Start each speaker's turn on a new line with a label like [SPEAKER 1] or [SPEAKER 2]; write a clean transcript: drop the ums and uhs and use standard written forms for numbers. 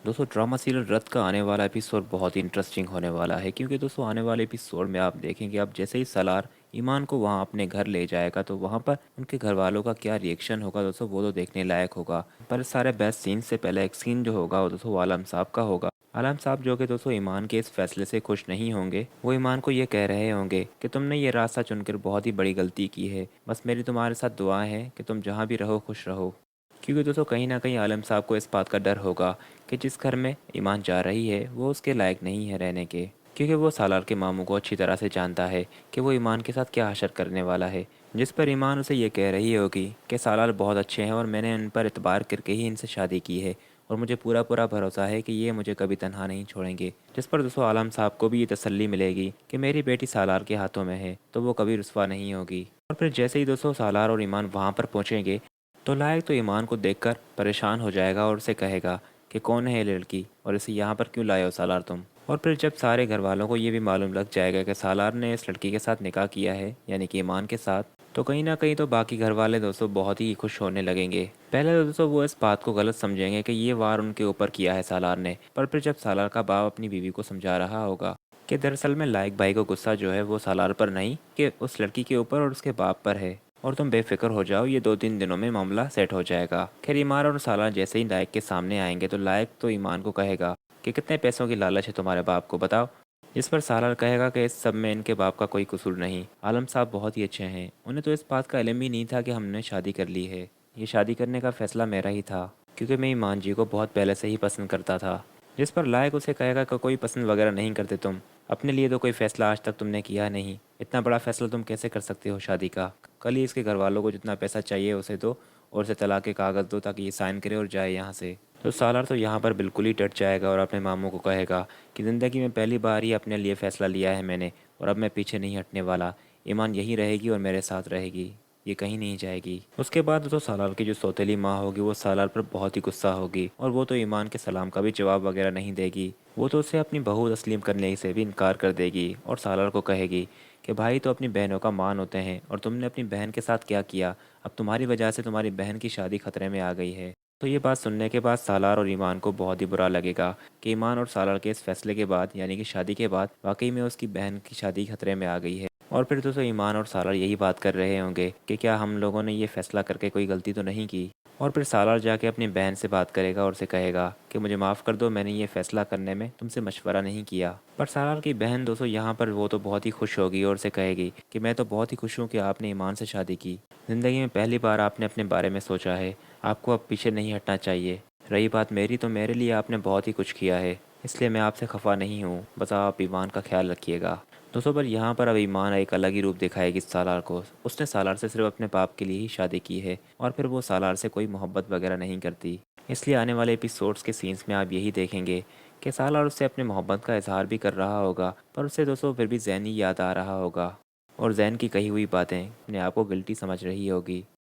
[SPEAKER 1] दोस्तों drama serial रथ का आने वाला एपिसोड बहुत ही इंटरेस्टिंग होने वाला है, क्योंकि दोस्तों आने वाले एपिसोड में आप देखेंगे, आप जैसे ही सलार ईमान को वहाँ अपने घर ले जाएगा तो वहाँ पर उनके घर वालों का क्या रिएक्शन होगा दोस्तों, वो तो देखने लायक होगा। पर सारे बेस्ट सीन से पहले एक सीन जो होगा वो दोस्तों वो आलम साहब का होगा। आलम साहब जो कि दोस्तों ईमान के इस फैसले से खुश नहीं होंगे। वो ईमान को ये कह रहे होंगे कि तुमने ये रास्ता चुनकर बहुत ही बड़ी गलती की है, बस मेरी तुम्हारे साथ दुआएं हैं कि तुम जहाँ भी रहो खुश रहो। क्योंकि दोस्तों कहीं ना कहीं आलम साहब को इस बात का डर होगा कि जिस घर में ईमान जा रही है वो उसके लायक नहीं है रहने के, क्योंकि वो सालार के मामू को अच्छी तरह से जानता है कि वो ईमान के साथ क्या हशर करने वाला है। जिस पर ईमान उसे ये कह रही होगी कि सालार बहुत अच्छे हैं और मैंने उन पर इतबार करके ही इनसे शादी की है, और मुझे पूरा पूरा भरोसा है कि ये मुझे कभी तनहा नहीं छोड़ेंगे। जिस पर दोस्तों आलम साहब को भी ये तसल्ली मिलेगी कि मेरी बेटी सालार के हाथों में है तो वो कभी रुस्वा नहीं होगी। और फिर जैसे ही दोस्तों सालार और ईमान वहाँ पर पहुँचेंगे तो लायक तो ईमान को देखकर परेशान हो जाएगा और उसे कहेगा कि कौन है ये लड़की और इसे यहाँ पर क्यों लाए हो सालार तुम। और फिर जब सारे घर वालों को ये भी मालूम लग जाएगा कि सालार ने इस लड़की के साथ निकाह किया है, यानी कि ईमान के साथ, तो कहीं ना कहीं तो बाकी घर वाले दोस्तों बहुत ही खुश होने लगेंगे। पहले तो दोस्तों वो इस बात को गलत समझेंगे कि ये वार उनके ऊपर किया है सालार ने, पर फिर जब सालार का बाप अपनी बीवी को समझा रहा होगा कि दरअसल में लायक भाई को गुस्सा जो है वो सालार पर नहीं कि उस लड़की के ऊपर और उसके बाप पर है, और तुम बेफिक्र हो जाओ, ये 2-3 दिनों में मामला सेट हो जाएगा। खैर ईमान और सालार जैसे ही लायक के सामने आएंगे तो लायक तो ईमान को कहेगा कि कितने पैसों की लालच है तुम्हारे बाप को, बताओ। जिस पर सालार कहेगा कि इस सब में इनके बाप का कोई कसूर नहीं, आलम साहब बहुत ही अच्छे हैं, उन्हें तो इस बात का इल्म ही नहीं था कि हमने शादी कर ली है। ये शादी करने का फैसला मेरा ही था, क्योंकि मैं ईमान जी को बहुत पहले से ही पसंद करता था। जिस पर लायक उसे कहेगा कि कोई पसंद वगैरह नहीं करते तुम, अपने लिए तो कोई फ़ैसला आज तक तुमने किया नहीं, इतना बड़ा फ़ैसला तुम कैसे कर सकते हो शादी का। कल ही इसके घर वालों को जितना पैसा चाहिए उसे दो और उसे तलाक के कागज़ दो ताकि ये साइन करे और जाए यहाँ से। तो सालार तो यहाँ पर बिल्कुल ही डट जाएगा और अपने मामू को कहेगा कि ज़िंदगी में पहली बार ही अपने लिए फ़ैसला लिया है मैंने, और अब मैं पीछे नहीं हटने वाला। ईमान यहीं रहेगी और मेरे साथ रहेगी, ये कहीं नहीं जाएगी। उसके बाद तो सालार की जो सौतेली माँ होगी वो सालार पर बहुत ही गुस्सा होगी, और वो तो ईमान के सलाम का भी जवाब वगैरह नहीं देगी। वो तो उसे अपनी बहू तस्लीम करने से भी इनकार कर देगी और सालार को कहेगी कि भाई तो अपनी बहनों का मान होते हैं, और तुमने अपनी बहन के साथ क्या किया, अब तुम्हारी वजह से तुम्हारी बहन की शादी खतरे में आ गई है। तो ये बात सुनने के बाद सालार और ईमान को बहुत ही बुरा लगेगा कि ईमान और सालार के इस फैसले के बाद, यानी कि शादी के बाद, वाकई में उसकी बहन की शादी खतरे में आ गई है। और फिर दोस्तों ईमान और सालार यही बात कर रहे होंगे कि क्या हम लोगों ने ये फैसला करके कोई गलती तो नहीं की। और फिर सालार जाके अपनी बहन से बात करेगा और उसे कहेगा कि मुझे माफ़ कर दो, मैंने ये फ़ैसला करने में तुमसे मशवरा नहीं किया। पर सालार की बहन दोस्तों यहाँ पर वो तो बहुत ही खुश होगी और उसे कहेगी कि मैं तो बहुत ही खुश हूँ कि आपने ईमान से शादी की। ज़िंदगी में पहली बार आपने अपने बारे में सोचा है, आपको अब पीछे नहीं हटना चाहिए। रही बात मेरी, तो मेरे लिए आपने बहुत ही कुछ किया है, इसलिए मैं आपसे खफा नहीं हूँ, बस आप ईमान का ख्याल रखिएगा। दोस्तों पर यहाँ पर अब ईमान एक अलग ही रूप दिखाएगी सालार को। उसने सालार से सिर्फ अपने बाप के लिए ही शादी की है, और फिर वो सालार से कोई मोहब्बत वगैरह नहीं करती। इसलिए आने वाले एपिसोड्स के सीन्स में आप यही देखेंगे कि सालार उससे अपने मोहब्बत का इजहार भी कर रहा होगा, पर उससे दोस्तों फिर भी जैन ही याद आ रहा होगा, और जैन की कही हुई बातें अपने आप को गिल्टी समझ रही होगी।